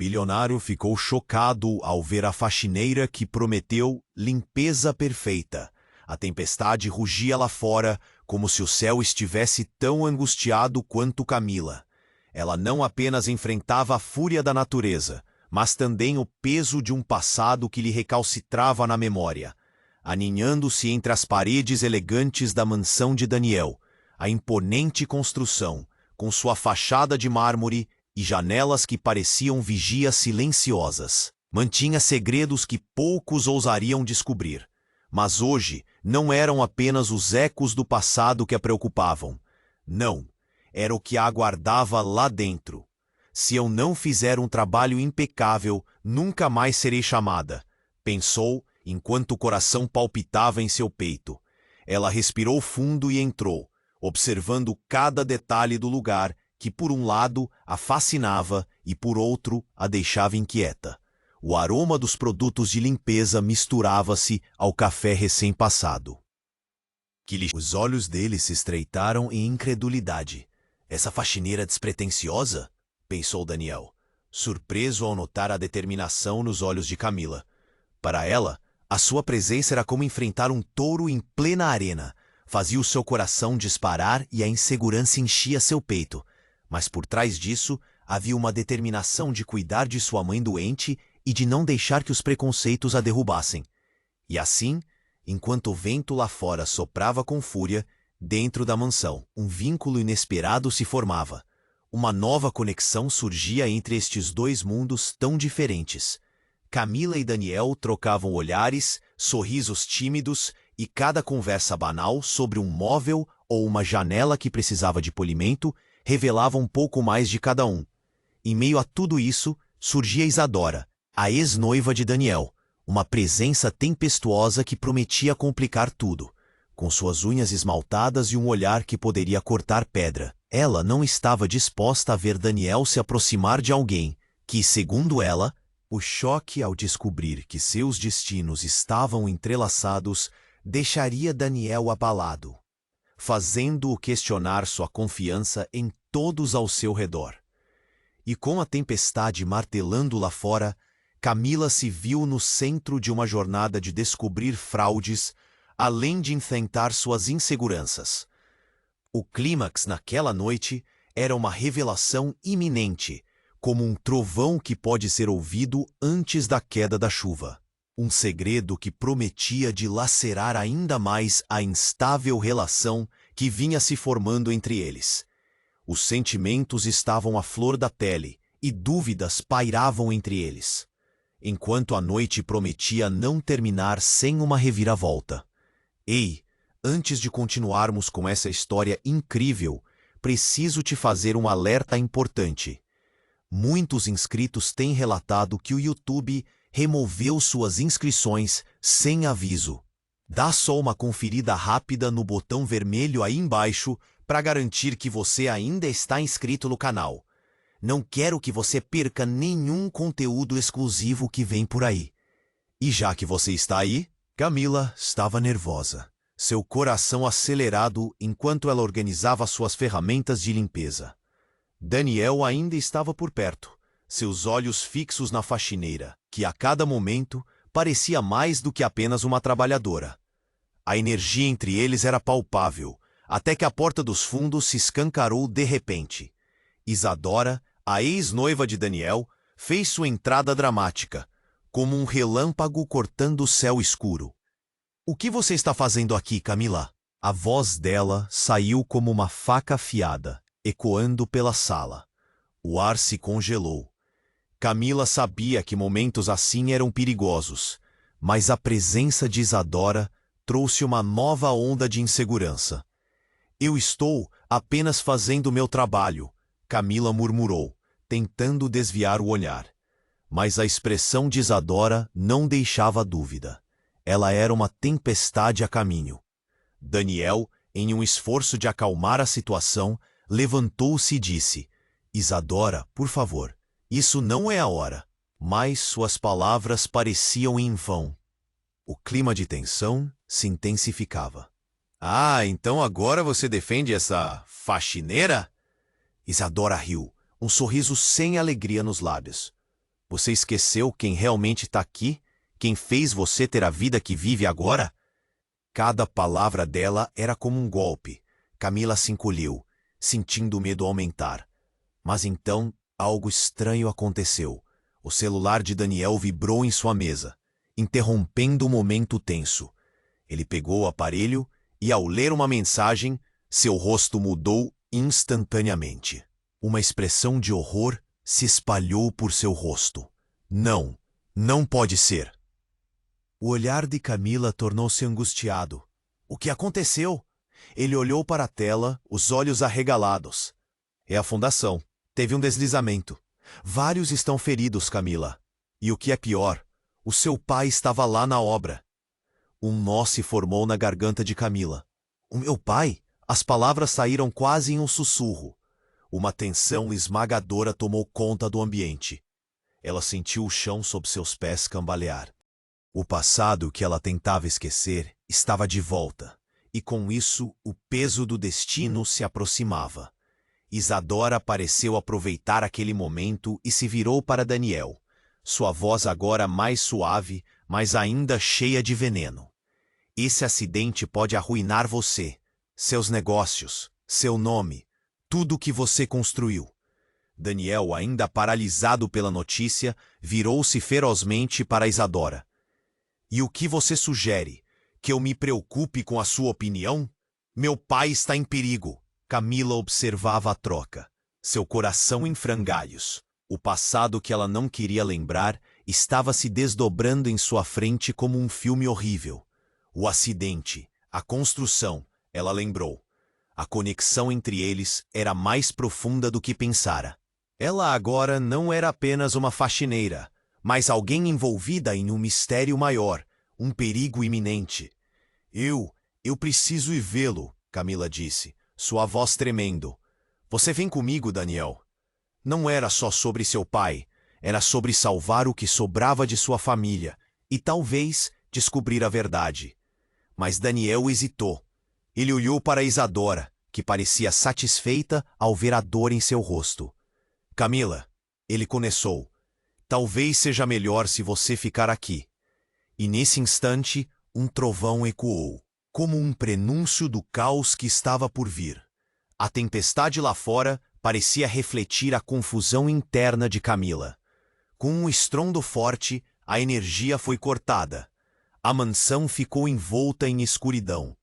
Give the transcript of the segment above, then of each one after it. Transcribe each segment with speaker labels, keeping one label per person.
Speaker 1: bilionário ficou chocado ao ver a faxineira que prometeu limpeza perfeita. A tempestade rugia lá fora, como se o céu estivesse tão angustiado quanto Camila. Ela não apenas enfrentava a fúria da natureza, mas também o peso de um passado que lhe recalcitrava na memória. Aninhando-se entre as paredes elegantes da mansão de Daniel, a imponente construção, com sua fachada de mármore e janelas que pareciam vigias silenciosas, mantinha segredos que poucos ousariam descobrir. Mas hoje não eram apenas os ecos do passado que a preocupavam. Não, era o que a aguardava lá dentro. Se eu não fizer um trabalho impecável, nunca mais serei chamada, pensou, enquanto o coração palpitava em seu peito. Ela respirou fundo e entrou, observando cada detalhe do lugar que, por um lado, a fascinava e, por outro, a deixava inquieta. O aroma dos produtos de limpeza misturava-se ao café recém-passado. Os olhos dele se estreitaram em incredulidade. Essa faxineira despretensiosa? Pensou Daniel, surpreso ao notar a determinação nos olhos de Camila. Para ela, a sua presença era como enfrentar um touro em plena arena. Fazia o seu coração disparar e a insegurança enchia seu peito. Mas por trás disso, havia uma determinação de cuidar de sua mãe doente e de não deixar que os preconceitos a derrubassem. E assim, enquanto o vento lá fora soprava com fúria, dentro da mansão, um vínculo inesperado se formava. Uma nova conexão surgia entre estes dois mundos tão diferentes. Camila e Daniel trocavam olhares, sorrisos tímidos e cada conversa banal sobre um móvel ou uma janela que precisava de polimento revelava um pouco mais de cada um. Em meio a tudo isso, surgia Isadora, a ex-noiva de Daniel, uma presença tempestuosa que prometia complicar tudo. Com suas unhas esmaltadas e um olhar que poderia cortar pedra, ela não estava disposta a ver Daniel se aproximar de alguém que, segundo ela, o choque ao descobrir que seus destinos estavam entrelaçados deixaria Daniel abalado, fazendo-o questionar sua confiança em todos ao seu redor. E com a tempestade martelando lá fora, Camila se viu no centro de uma jornada de descobrir fraudes, além de enfrentar suas inseguranças. O clímax naquela noite era uma revelação iminente, como um trovão que pode ser ouvido antes da queda da chuva. Um segredo que prometia dilacerar ainda mais a instável relação que vinha se formando entre eles. Os sentimentos estavam à flor da pele e dúvidas pairavam entre eles, enquanto a noite prometia não terminar sem uma reviravolta. Ei, antes de continuarmos com essa história incrível, preciso te fazer um alerta importante. Muitos inscritos têm relatado que o YouTube removeu suas inscrições sem aviso. Dá só uma conferida rápida no botão vermelho aí embaixo para garantir que você ainda está inscrito no canal. Não quero que você perca nenhum conteúdo exclusivo que vem por aí. E já que você está aí, Camila estava nervosa, seu coração acelerado enquanto ela organizava suas ferramentas de limpeza. Daniel ainda estava por perto, seus olhos fixos na faxineira, que a cada momento parecia mais do que apenas uma trabalhadora. A energia entre eles era palpável, até que a porta dos fundos se escancarou de repente. Isadora, a ex-noiva de Daniel, fez sua entrada dramática, como um relâmpago cortando o céu escuro. "O que você está fazendo aqui, Camila?" A voz dela saiu como uma faca afiada, ecoando pela sala. O ar se congelou. Camila sabia que momentos assim eram perigosos, mas a presença de Isadora trouxe uma nova onda de insegurança. "Eu estou apenas fazendo meu trabalho", Camila murmurou, tentando desviar o olhar. Mas a expressão de Isadora não deixava dúvida. Ela era uma tempestade a caminho. Daniel, em um esforço de acalmar a situação, levantou-se e disse: "Isadora, por favor, isso não é a hora." Mas suas palavras pareciam em vão. O clima de tensão se intensificava. "Ah, então agora você defende essa faxineira?" Isadora riu, um sorriso sem alegria nos lábios. Você esqueceu quem realmente está aqui? Quem fez você ter a vida que vive agora? Cada palavra dela era como um golpe. Camila se encolheu, sentindo o medo aumentar. Mas então, algo estranho aconteceu. O celular de Daniel vibrou em sua mesa, interrompendo o momento tenso. Ele pegou o aparelho e, ao ler uma mensagem, seu rosto mudou instantaneamente. Uma expressão de horror se espalhou por seu rosto. Não, não pode ser. O olhar de Camila tornou-se angustiado. O que aconteceu? Ele olhou para a tela, os olhos arregalados. É a fundação. Teve um deslizamento. Vários estão feridos, Camila. E o que é pior, o seu pai estava lá na obra. Um nó se formou na garganta de Camila. O meu pai? As palavras saíram quase em um sussurro. Uma tensão esmagadora tomou conta do ambiente. Ela sentiu o chão sob seus pés cambalear. O passado que ela tentava esquecer estava de volta, e com isso o peso do destino se aproximava. Isadora pareceu aproveitar aquele momento e se virou para Daniel, sua voz agora mais suave, mas ainda cheia de veneno. Esse acidente pode arruinar você, seus negócios, seu nome, tudo o que você construiu. Daniel, ainda paralisado pela notícia, virou-se ferozmente para Isadora. E o que você sugere? Que eu me preocupe com a sua opinião? Meu pai está em perigo. Camila observava a troca, seu coração em frangalhos. O passado que ela não queria lembrar estava se desdobrando em sua frente como um filme horrível. O acidente, a construção, ela lembrou. A conexão entre eles era mais profunda do que pensara. Ela agora não era apenas uma faxineira, mas alguém envolvida em um mistério maior, um perigo iminente. Eu preciso ir vê-lo, Camila disse, sua voz tremendo. Você vem comigo, Daniel. Não era só sobre seu pai, era sobre salvar o que sobrava de sua família e talvez descobrir a verdade. Mas Daniel hesitou. Ele olhou para Isadora, que parecia satisfeita ao ver a dor em seu rosto. Camila, ele começou. Talvez seja melhor se você ficar aqui. E nesse instante, um trovão ecoou, como um prenúncio do caos que estava por vir. A tempestade lá fora parecia refletir a confusão interna de Camila. Com um estrondo forte, a energia foi cortada. A mansão ficou envolta em escuridão.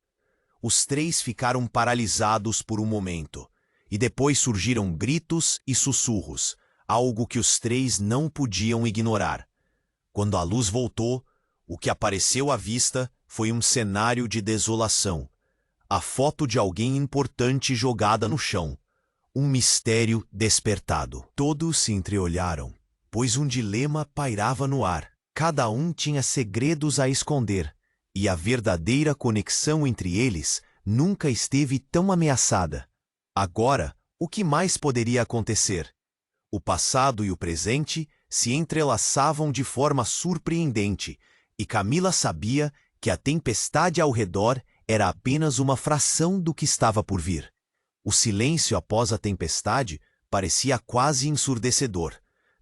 Speaker 1: Os três ficaram paralisados por um momento, e depois surgiram gritos e sussurros, algo que os três não podiam ignorar. Quando a luz voltou, o que apareceu à vista foi um cenário de desolação. A foto de alguém importante jogada no chão. Um mistério despertado. Todos se entreolharam, pois um dilema pairava no ar. Cada um tinha segredos a esconder, e a verdadeira conexão entre eles nunca esteve tão ameaçada. Agora, o que mais poderia acontecer? O passado e o presente se entrelaçavam de forma surpreendente, e Camila sabia que a tempestade ao redor era apenas uma fração do que estava por vir. O silêncio após a tempestade parecia quase ensurdecedor.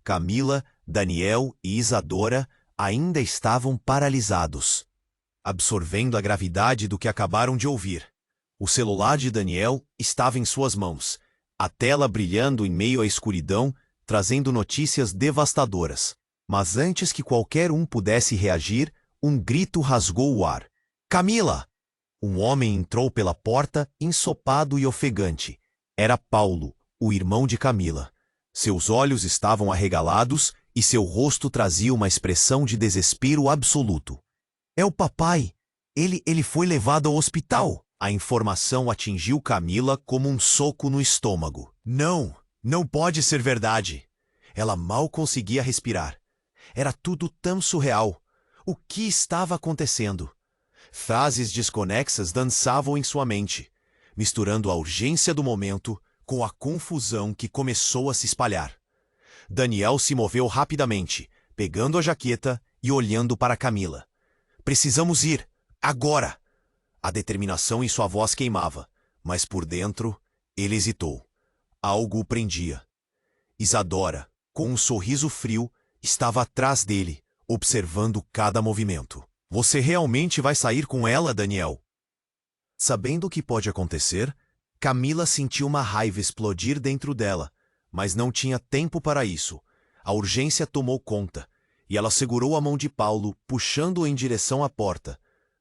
Speaker 1: Camila, Daniel e Isadora ainda estavam paralisados, absorvendo a gravidade do que acabaram de ouvir. O celular de Daniel estava em suas mãos, a tela brilhando em meio à escuridão, trazendo notícias devastadoras. Mas antes que qualquer um pudesse reagir, um grito rasgou o ar. Camila! Um homem entrou pela porta, ensopado e ofegante. Era Paulo, o irmão de Camila. Seus olhos estavam arregalados e seu rosto trazia uma expressão de desespero absoluto. É o papai! Ele foi levado ao hospital! A informação atingiu Camila como um soco no estômago. Não pode ser verdade. Ela mal conseguia respirar. Era tudo tão surreal. O que estava acontecendo? Frases desconexas dançavam em sua mente, misturando a urgência do momento com a confusão que começou a se espalhar. Daniel se moveu rapidamente, pegando a jaqueta e olhando para Camila. Precisamos ir, agora! A determinação em sua voz queimava, mas por dentro ele hesitou. Algo o prendia. Isadora, com um sorriso frio, Estava atrás dele, observando cada movimento. Você realmente vai sair com ela, Daniel? Sabendo o que pode acontecer, Camila sentiu uma raiva explodir dentro dela, mas não tinha tempo para isso. A urgência tomou conta, e ela segurou a mão de Paulo, puxando-o em direção à porta.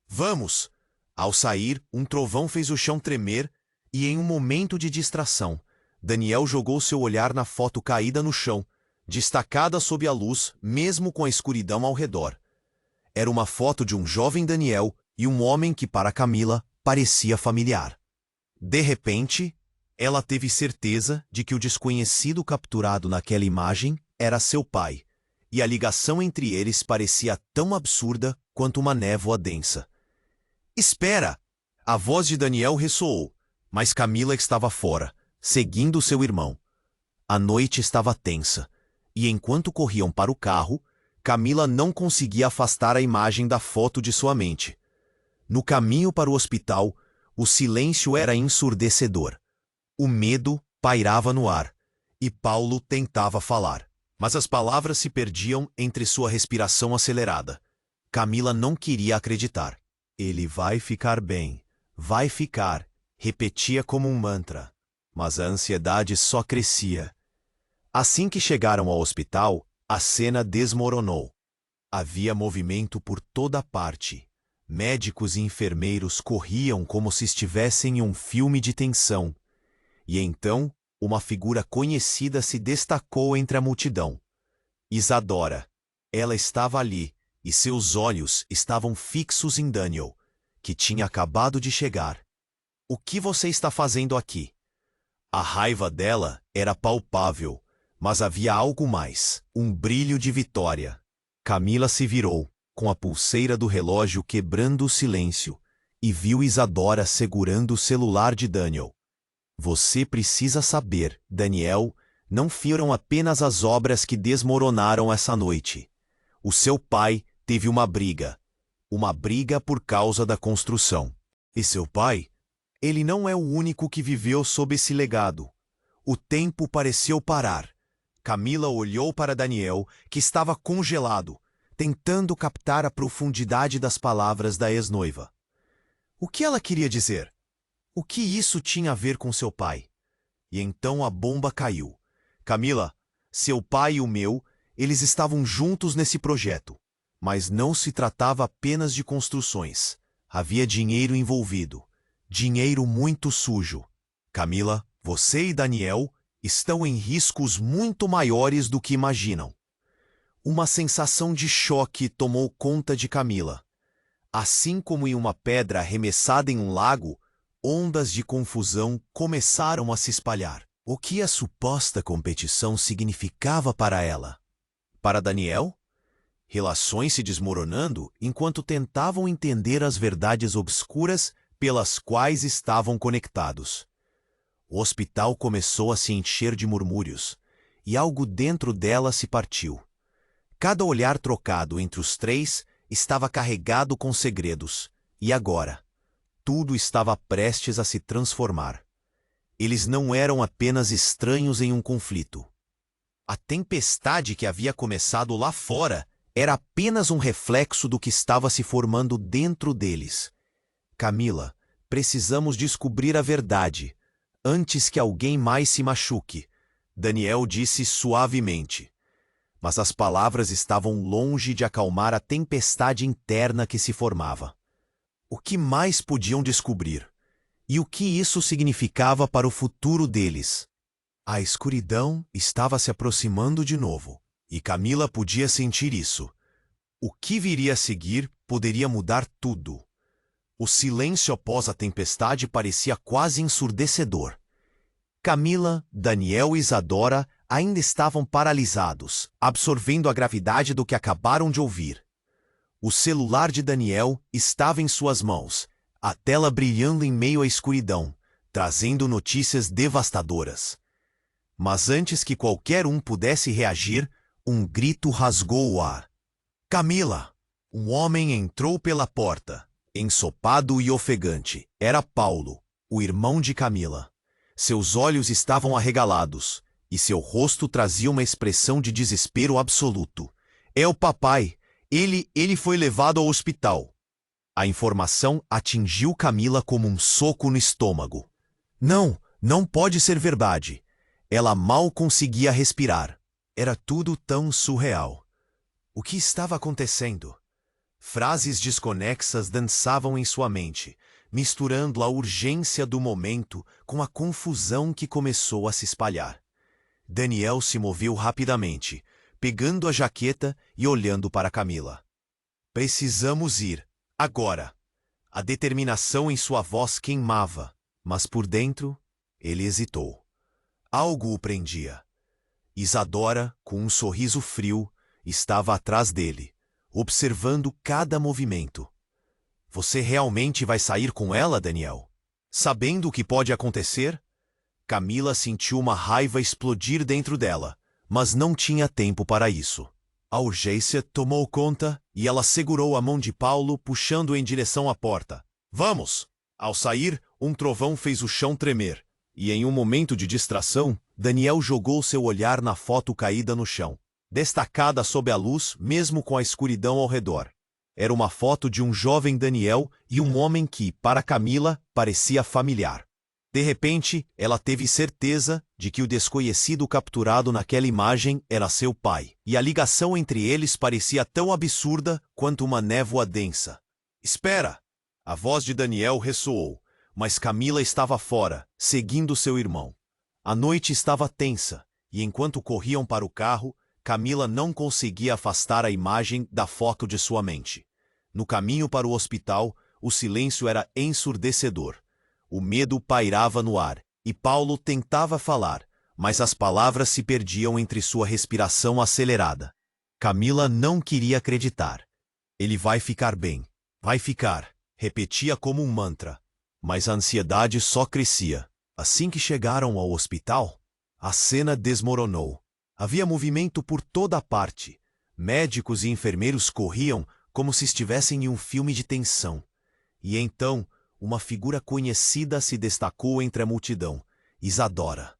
Speaker 1: Vamos! Ao sair, um trovão fez o chão tremer, e em um momento de distração, Daniel jogou seu olhar na foto caída no chão, destacada sob a luz, mesmo com a escuridão ao redor. Era uma foto de um jovem Daniel e um homem que para Camila parecia familiar. De repente, ela teve certeza de que o desconhecido capturado naquela imagem era seu pai, e a ligação entre eles parecia tão absurda quanto uma névoa densa. Espera! A voz de Daniel ressoou, mas Camila estava fora, seguindo seu irmão. A noite estava tensa, e enquanto corriam para o carro, Camila não conseguia afastar a imagem da foto de sua mente. No caminho para o hospital, o silêncio era ensurdecedor. O medo pairava no ar, e Paulo tentava falar, mas as palavras se perdiam entre sua respiração acelerada. Camila não queria acreditar. Ele vai ficar bem, vai ficar, repetia como um mantra, mas a ansiedade só crescia. Assim que chegaram ao hospital, a cena desmoronou. Havia movimento por toda parte. Médicos e enfermeiros corriam como se estivessem em um filme de tensão. E então, uma figura conhecida se destacou entre a multidão. Isadora. Ela estava ali, e seus olhos estavam fixos em Daniel, que tinha acabado de chegar. O que você está fazendo aqui? A raiva dela era palpável, mas havia algo mais, um brilho de vitória. Camila se virou, com a pulseira do relógio quebrando o silêncio, e viu Isadora segurando o celular de Daniel. Você precisa saber, Daniel, não foram apenas as obras que desmoronaram essa noite. O seu pai teve uma briga por causa da construção. E seu pai? Ele não é o único que viveu sob esse legado. O tempo pareceu parar. Camila olhou para Daniel, que estava congelado, tentando captar a profundidade das palavras da ex-noiva. O que ela queria dizer? O que isso tinha a ver com seu pai? E então a bomba caiu. Camila, seu pai e o meu, eles estavam juntos nesse projeto. Mas não se tratava apenas de construções. Havia dinheiro envolvido. Dinheiro muito sujo. Camila, você e Daniel estão em riscos muito maiores do que imaginam. Uma sensação de choque tomou conta de Camila. Assim como em uma pedra arremessada em um lago, ondas de confusão começaram a se espalhar. O que a suposta competição significava para ela? Para Daniel? Relações se desmoronando enquanto tentavam entender as verdades obscuras pelas quais estavam conectados. O hospital começou a se encher de murmúrios, e algo dentro dela se partiu. Cada olhar trocado entre os três estava carregado com segredos, e agora, tudo estava prestes a se transformar. Eles não eram apenas estranhos em um conflito. A tempestade que havia começado lá fora era apenas um reflexo do que estava se formando dentro deles. Camila, precisamos descobrir a verdade, antes que alguém mais se machuque, Daniel disse suavemente. Mas as palavras estavam longe de acalmar a tempestade interna que se formava. O que mais podiam descobrir? E o que isso significava para o futuro deles? A escuridão estava se aproximando de novo, e Camila podia sentir isso. O que viria a seguir poderia mudar tudo. O silêncio após a tempestade parecia quase ensurdecedor. Camila, Daniel e Isadora ainda estavam paralisados, absorvendo a gravidade do que acabaram de ouvir. O celular de Daniel estava em suas mãos, a tela brilhando em meio à escuridão, trazendo notícias devastadoras. Mas antes que qualquer um pudesse reagir, um grito rasgou o ar. Camila! Um homem entrou pela porta, ensopado e ofegante. Era Paulo, o irmão de Camila. Seus olhos estavam arregalados, e seu rosto trazia uma expressão de desespero absoluto. É o papai. Ele foi levado ao hospital. A informação atingiu Camila como um soco no estômago. Não pode ser verdade. Ela mal conseguia respirar. Era tudo tão surreal. O que estava acontecendo? Frases desconexas dançavam em sua mente, misturando a urgência do momento com a confusão que começou a se espalhar. Daniel se moveu rapidamente, pegando a jaqueta e olhando para Camila. Precisamos ir, agora. A determinação em sua voz queimava, mas por dentro, ele hesitou. Algo o prendia. Isadora, com um sorriso frio, estava atrás dele, observando cada movimento. Você realmente vai sair com ela, Daniel? Sabendo o que pode acontecer? Camila sentiu uma raiva explodir dentro dela, mas não tinha tempo para isso. A urgência tomou conta e ela segurou a mão de Paulo, puxando-o em direção à porta. Vamos! Ao sair, um trovão fez o chão tremer, e em um momento de distração, Daniel jogou seu olhar na foto caída no chão, destacada sob a luz, mesmo com a escuridão ao redor. Era uma foto de um jovem Daniel e um homem que, para Camila, parecia familiar. De repente, ela teve certeza de que o desconhecido capturado naquela imagem era seu pai, e a ligação entre eles parecia tão absurda quanto uma névoa densa. Espera! A voz de Daniel ressoou, mas Camila estava fora, seguindo seu irmão. A noite estava tensa, e enquanto corriam para o carro, Camila não conseguia afastar a imagem da foto de sua mente. No caminho para o hospital, o silêncio era ensurdecedor. O medo pairava no ar, e Paulo tentava falar, mas as palavras se perdiam entre sua respiração acelerada. Camila não queria acreditar. Ele vai ficar bem. Vai ficar, repetia como um mantra. Mas a ansiedade só crescia. Assim que chegaram ao hospital, a cena desmoronou. Havia movimento por toda parte. Médicos e enfermeiros corriam como se estivessem em um filme de tensão. E então, uma figura conhecida se destacou entre a multidão, Isadora.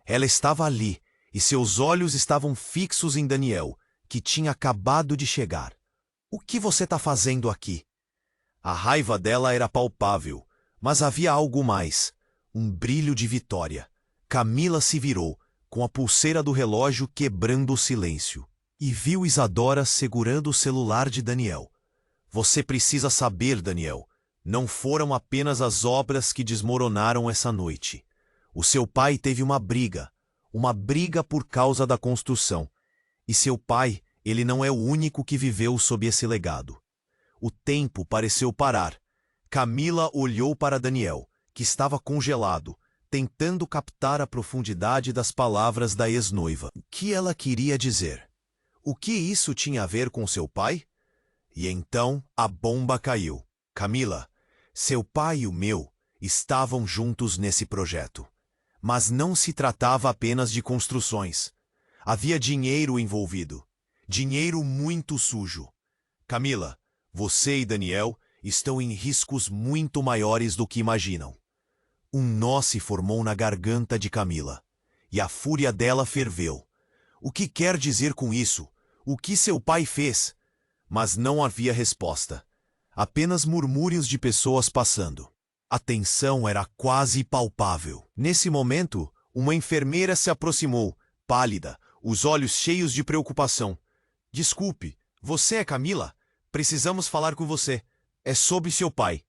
Speaker 1: Ela estava ali, e seus olhos estavam fixos em Daniel, que tinha acabado de chegar. O que você está fazendo aqui? A raiva dela era palpável, mas havia algo mais, um brilho de vitória. Camila se virou, com a pulseira do relógio quebrando o silêncio, e viu Isadora segurando o celular de Daniel. Você precisa saber, Daniel. Não foram apenas as obras que desmoronaram essa noite. O seu pai teve uma briga por causa da construção. E seu pai, ele não é o único que viveu sob esse legado. O tempo pareceu parar. Camila olhou para Daniel, que estava congelado, tentando captar a profundidade das palavras da ex-noiva. O que ela queria dizer? O que isso tinha a ver com seu pai? E então a bomba caiu. Camila, seu pai e o meu estavam juntos nesse projeto. Mas não se tratava apenas de construções. Havia dinheiro envolvido. Dinheiro muito sujo. Camila, você e Daniel estão em riscos muito maiores do que imaginam. Um nó se formou na garganta de Camila, e a fúria dela ferveu. O que quer dizer com isso? O que seu pai fez? Mas não havia resposta. Apenas murmúrios de pessoas passando. A tensão era quase palpável. Nesse momento, uma enfermeira se aproximou, pálida, os olhos cheios de preocupação. Desculpe, você é Camila? Precisamos falar com você. É sobre seu pai.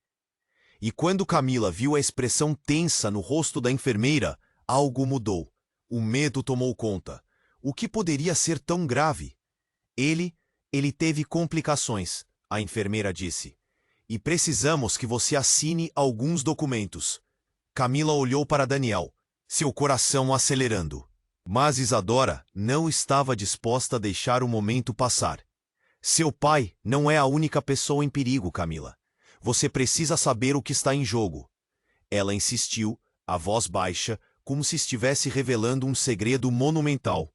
Speaker 1: E quando Camila viu a expressão tensa no rosto da enfermeira, algo mudou. O medo tomou conta. O que poderia ser tão grave? Ele teve complicações, a enfermeira disse. E precisamos que você assine alguns documentos. Camila olhou para Daniel, seu coração acelerando. Mas Isadora não estava disposta a deixar o momento passar. Seu pai não é a única pessoa em perigo, Camila. Você precisa saber o que está em jogo. Ela insistiu, a voz baixa, como se estivesse revelando um segredo monumental.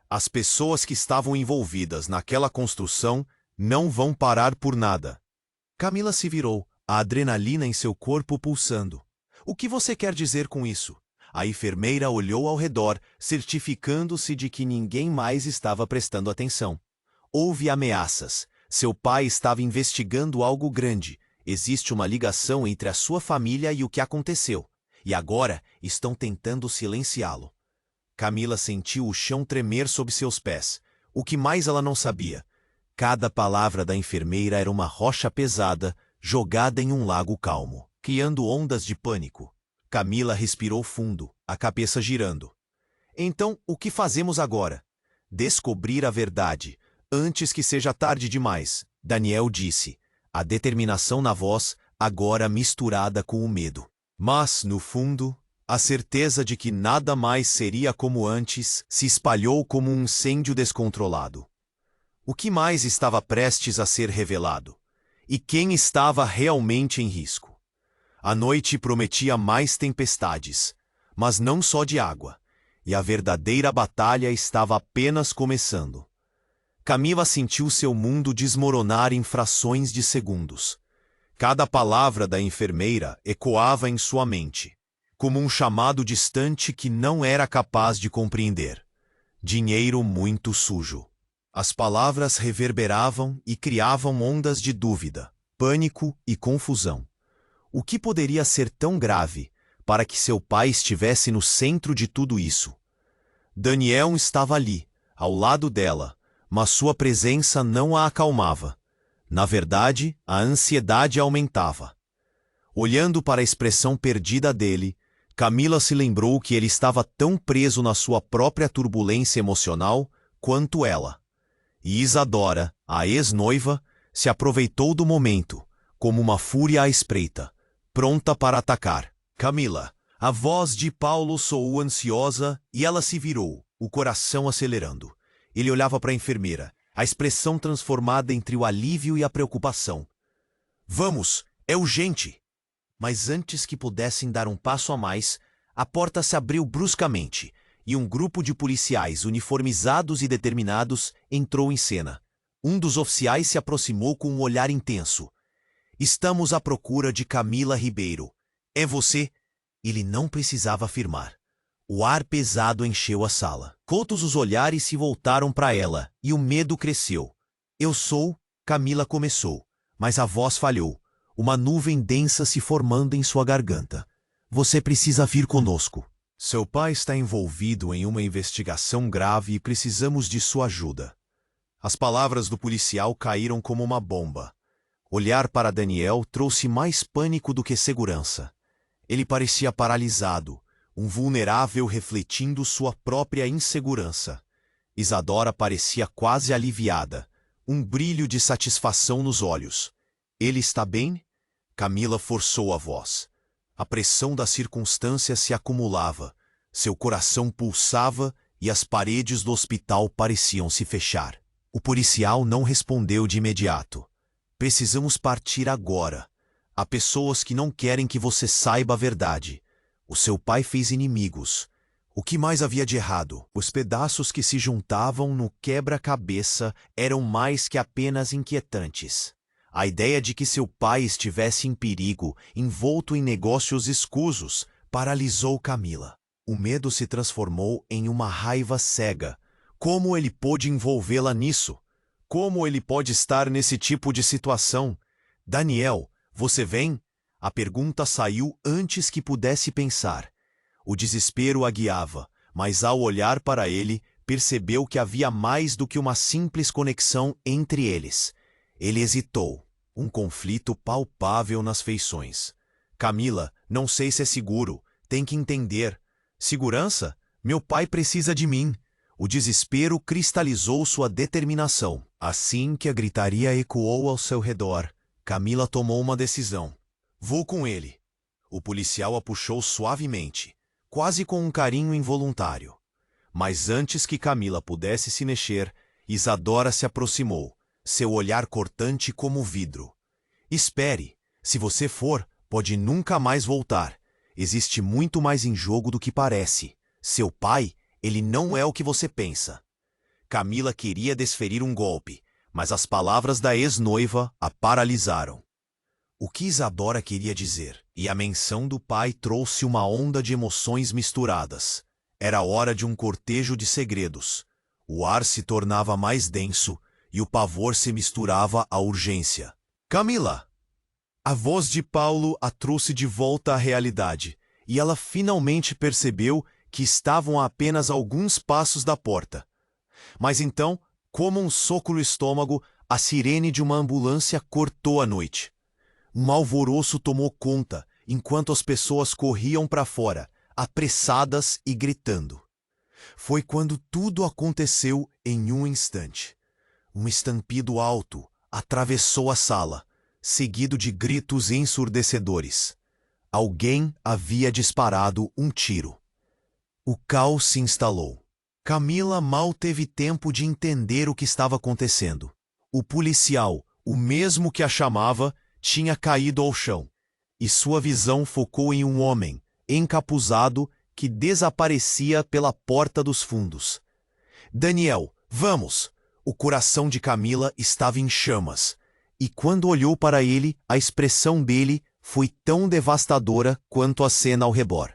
Speaker 1: As pessoas que estavam envolvidas naquela construção não vão parar por nada. Camila se virou, a adrenalina em seu corpo pulsando. O que você quer dizer com isso? A enfermeira olhou ao redor, certificando-se de que ninguém mais estava prestando atenção. Houve ameaças. Seu pai estava investigando algo grande. Existe uma ligação entre a sua família e o que aconteceu. E agora estão tentando silenciá-lo. Camila sentiu o chão tremer sob seus pés. O que mais ela não sabia? Cada palavra da enfermeira era uma rocha pesada jogada em um lago calmo, criando ondas de pânico. Camila respirou fundo, a cabeça girando. Então, o que fazemos agora? Descobrir a verdade, antes que seja tarde demais, Daniel disse, a determinação na voz, agora misturada com o medo. Mas, no fundo, a certeza de que nada mais seria como antes se espalhou como um incêndio descontrolado. O que mais estava prestes a ser revelado? E quem estava realmente em risco? A noite prometia mais tempestades, mas não só de água, e a verdadeira batalha estava apenas começando. Camila sentiu seu mundo desmoronar em frações de segundos. Cada palavra da enfermeira ecoava em sua mente, como um chamado distante que não era capaz de compreender. Dinheiro muito sujo. As palavras reverberavam e criavam ondas de dúvida, pânico e confusão. O que poderia ser tão grave para que seu pai estivesse no centro de tudo isso? Daniel estava ali, ao lado dela, mas sua presença não a acalmava. Na verdade, a ansiedade aumentava. Olhando para a expressão perdida dele, Camila se lembrou que ele estava tão preso na sua própria turbulência emocional quanto ela. E Isadora, a ex-noiva, se aproveitou do momento, como uma fúria à espreita, pronta para atacar. Camila, a voz de Paulo soou ansiosa e ela se virou, o coração acelerando. Ele olhava para a enfermeira, a expressão transformada entre o alívio e a preocupação. Vamos, é urgente! Mas antes que pudessem dar um passo a mais, a porta se abriu bruscamente e um grupo de policiais uniformizados e determinados entrou em cena. Um dos oficiais se aproximou com um olhar intenso. Estamos à procura de Camila Ribeiro. É você? Ele não precisava afirmar. O ar pesado encheu a sala. Todos os olhares se voltaram para ela e o medo cresceu. Eu sou, Camila começou, mas a voz falhou. Uma nuvem densa se formando em sua garganta. Você precisa vir conosco. Seu pai está envolvido em uma investigação grave e precisamos de sua ajuda. As palavras do policial caíram como uma bomba. Olhar para Daniel trouxe mais pânico do que segurança. Ele parecia paralisado, um vulnerável refletindo sua própria insegurança. Isadora parecia quase aliviada, um brilho de satisfação nos olhos. Ele está bem? Camila forçou a voz. A pressão das circunstâncias se acumulava, seu coração pulsava e as paredes do hospital pareciam se fechar. O policial não respondeu de imediato. Precisamos partir agora. Há pessoas que não querem que você saiba a verdade. O seu pai fez inimigos. O que mais havia de errado? Os pedaços que se juntavam no quebra-cabeça eram mais que apenas inquietantes. A ideia de que seu pai estivesse em perigo, envolto em negócios escusos, paralisou Camila. O medo se transformou em uma raiva cega. Como ele pôde envolvê-la nisso? Como ele pode estar nesse tipo de situação? Daniel, você vem? A pergunta saiu antes que pudesse pensar. O desespero a guiava, mas ao olhar para ele, percebeu que havia mais do que uma simples conexão entre eles. Ele hesitou, um conflito palpável nas feições. Camila, não sei se é seguro, tem que entender. Segurança? Meu pai precisa de mim. O desespero cristalizou sua determinação. Assim que a gritaria ecoou ao seu redor, Camila tomou uma decisão. Vou com ele. O policial a puxou suavemente, quase com um carinho involuntário. Mas antes que Camila pudesse se mexer, Isadora se aproximou, seu olhar cortante como vidro. Espere, se você for, pode nunca mais voltar. Existe muito mais em jogo do que parece. Seu pai, ele não é o que você pensa. Camila queria desferir um golpe, mas as palavras da ex-noiva a paralisaram. O que Isadora queria dizer? E a menção do pai trouxe uma onda de emoções misturadas. Era hora de um cortejo de segredos. O ar se tornava mais denso e o pavor se misturava à urgência. Camila! A voz de Paulo a trouxe de volta à realidade, e ela finalmente percebeu que estavam a apenas alguns passos da porta. Mas então, como um soco no estômago, a sirene de uma ambulância cortou a noite. Um alvoroço tomou conta, enquanto as pessoas corriam para fora, apressadas e gritando. Foi quando tudo aconteceu em um instante. Um estampido alto atravessou a sala, seguido de gritos ensurdecedores. Alguém havia disparado um tiro. O caos se instalou. Camila mal teve tempo de entender o que estava acontecendo. O policial, o mesmo que a chamava, tinha caído ao chão, e sua visão focou em um homem, encapuzado, que desaparecia pela porta dos fundos. Daniel, vamos! O coração de Camila estava em chamas, e quando olhou para ele, a expressão dele foi tão devastadora quanto a cena ao redor.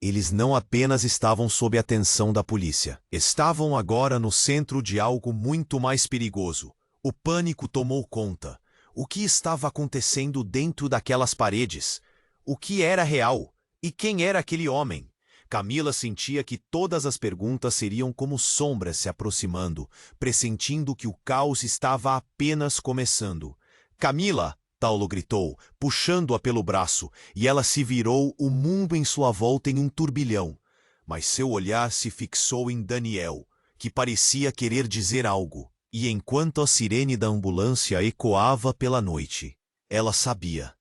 Speaker 1: Eles não apenas estavam sob a atenção da polícia, estavam agora no centro de algo muito mais perigoso. O pânico tomou conta. O que estava acontecendo dentro daquelas paredes? O que era real? E quem era aquele homem? Camila sentia que todas as perguntas seriam como sombras se aproximando, pressentindo que o caos estava apenas começando. Camila! Paulo gritou, puxando-a pelo braço, e ela se virou, o mundo em sua volta em um turbilhão. Mas seu olhar se fixou em Daniel, que parecia querer dizer algo. E enquanto a sirene da ambulância ecoava pela noite, ela sabia.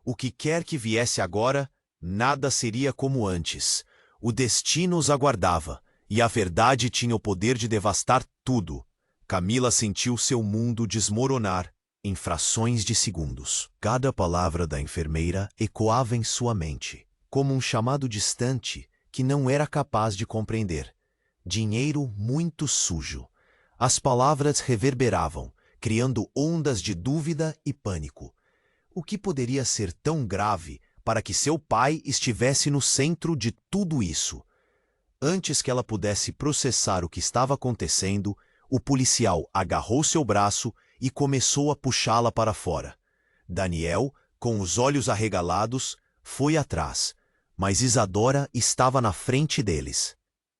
Speaker 1: O que quer que viesse agora, nada seria como antes. O destino os aguardava, e a verdade tinha o poder de devastar tudo. Camila sentiu seu mundo desmoronar em frações de segundos. Cada palavra da enfermeira ecoava em sua mente, como um chamado distante que não era capaz de compreender. Dinheiro muito sujo. As palavras reverberavam, criando ondas de dúvida e pânico. O que poderia ser tão grave para que seu pai estivesse no centro de tudo isso? Antes que ela pudesse processar o que estava acontecendo, o policial agarrou seu braço e começou a puxá-la para fora. Daniel, com os olhos arregalados, foi atrás, mas Isadora estava na frente deles,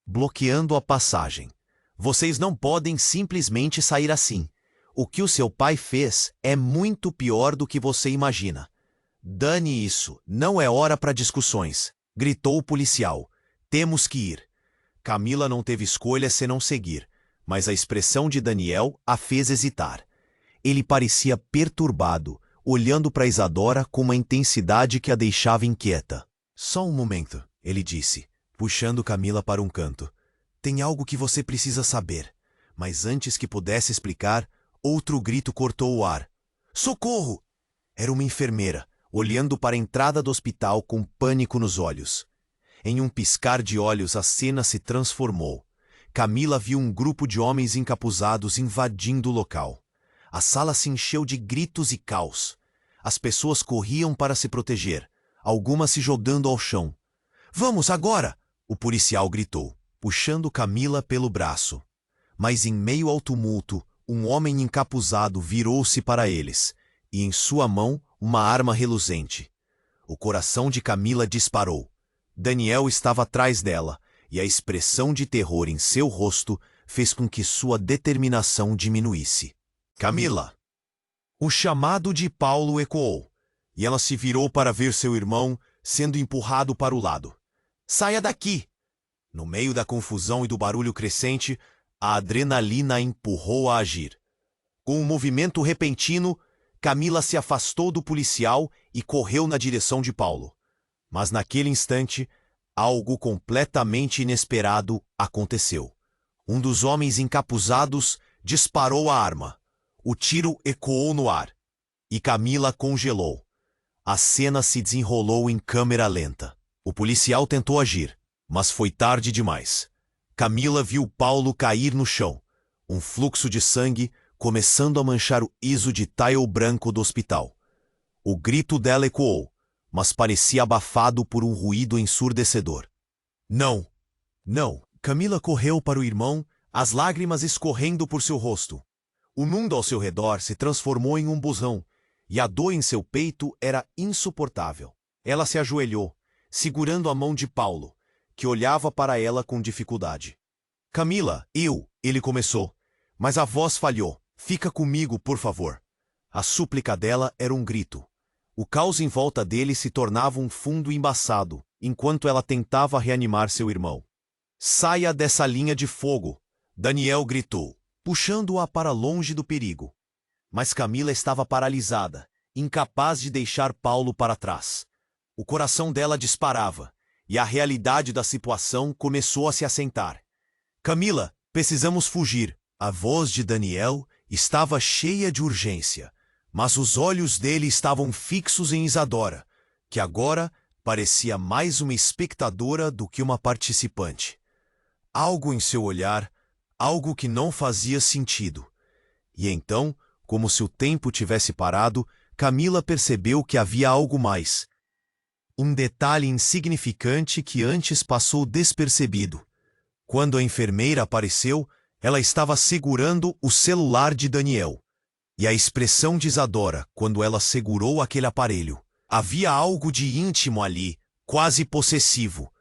Speaker 1: bloqueando a passagem. Vocês não podem simplesmente sair assim. O que o seu pai fez é muito pior do que você imagina. Dane isso, não é hora para discussões, gritou o policial. Temos que ir. Camila não teve escolha senão seguir, mas a expressão de Daniel a fez hesitar. Ele parecia perturbado, olhando para Isadora com uma intensidade que a deixava inquieta. Só um momento, ele disse, puxando Camila para um canto. Tem algo que você precisa saber. Mas antes que pudesse explicar, outro grito cortou o ar. Socorro! Era uma enfermeira, olhando para a entrada do hospital com pânico nos olhos. Em um piscar de olhos, a cena se transformou. Camila viu um grupo de homens encapuzados invadindo o local. A sala se encheu de gritos e caos. As pessoas corriam para se proteger, algumas se jogando ao chão. Vamos agora! O policial gritou, puxando Camila pelo braço. Mas em meio ao tumulto, um homem encapuzado virou-se para eles, e em sua mão uma arma reluzente. O coração de Camila disparou. Daniel estava atrás dela, e a expressão de terror em seu rosto fez com que sua determinação diminuísse. Camila! O chamado de Paulo ecoou, e ela se virou para ver seu irmão sendo empurrado para o lado. Saia daqui! No meio da confusão e do barulho crescente, a adrenalina a empurrou a agir. Com um movimento repentino, Camila se afastou do policial e correu na direção de Paulo. Mas naquele instante, algo completamente inesperado aconteceu. Um dos homens encapuzados disparou a arma. O tiro ecoou no ar, e Camila congelou. A cena se desenrolou em câmera lenta. O policial tentou agir, mas foi tarde demais. Camila viu Paulo cair no chão, um fluxo de sangue começando a manchar o piso de tile branco do hospital. O grito dela ecoou, mas parecia abafado por um ruído ensurdecedor. Não! Não! Camila correu para o irmão, as lágrimas escorrendo por seu rosto. O mundo ao seu redor se transformou em um busão, e a dor em seu peito era insuportável. Ela se ajoelhou, segurando a mão de Paulo, que olhava para ela com dificuldade. Camila, ele começou, mas a voz falhou. Fica comigo, por favor. A súplica dela era um grito. O caos em volta dele se tornava um fundo embaçado, enquanto ela tentava reanimar seu irmão. Saia dessa linha de fogo, Daniel gritou, puxando-a para longe do perigo. Mas Camila estava paralisada, incapaz de deixar Paulo para trás. O coração dela disparava, e a realidade da situação começou a se assentar. Camila, precisamos fugir. A voz de Daniel estava cheia de urgência, mas os olhos dele estavam fixos em Isadora, que agora parecia mais uma espectadora do que uma participante. Algo em seu olhar, algo que não fazia sentido. E então, como se o tempo tivesse parado, Camila percebeu que havia algo mais. Um detalhe insignificante que antes passou despercebido. Quando a enfermeira apareceu, ela estava segurando o celular de Daniel. E a expressão de Isadora, quando ela segurou aquele aparelho. Havia algo de íntimo ali, quase possessivo.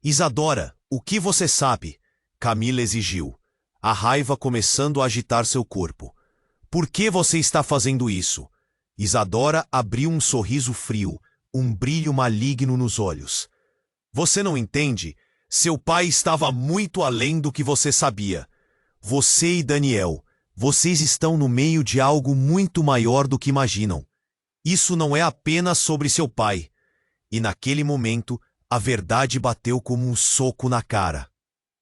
Speaker 1: Isadora, o que você sabe? Camila exigiu, a raiva começando a agitar seu corpo. Por que você está fazendo isso? Isadora abriu um sorriso frio, um brilho maligno nos olhos. Você não entende? Seu pai estava muito além do que você sabia. Você e Daniel, vocês estão no meio de algo muito maior do que imaginam. Isso não é apenas sobre seu pai. E naquele momento, a verdade bateu como um soco na cara.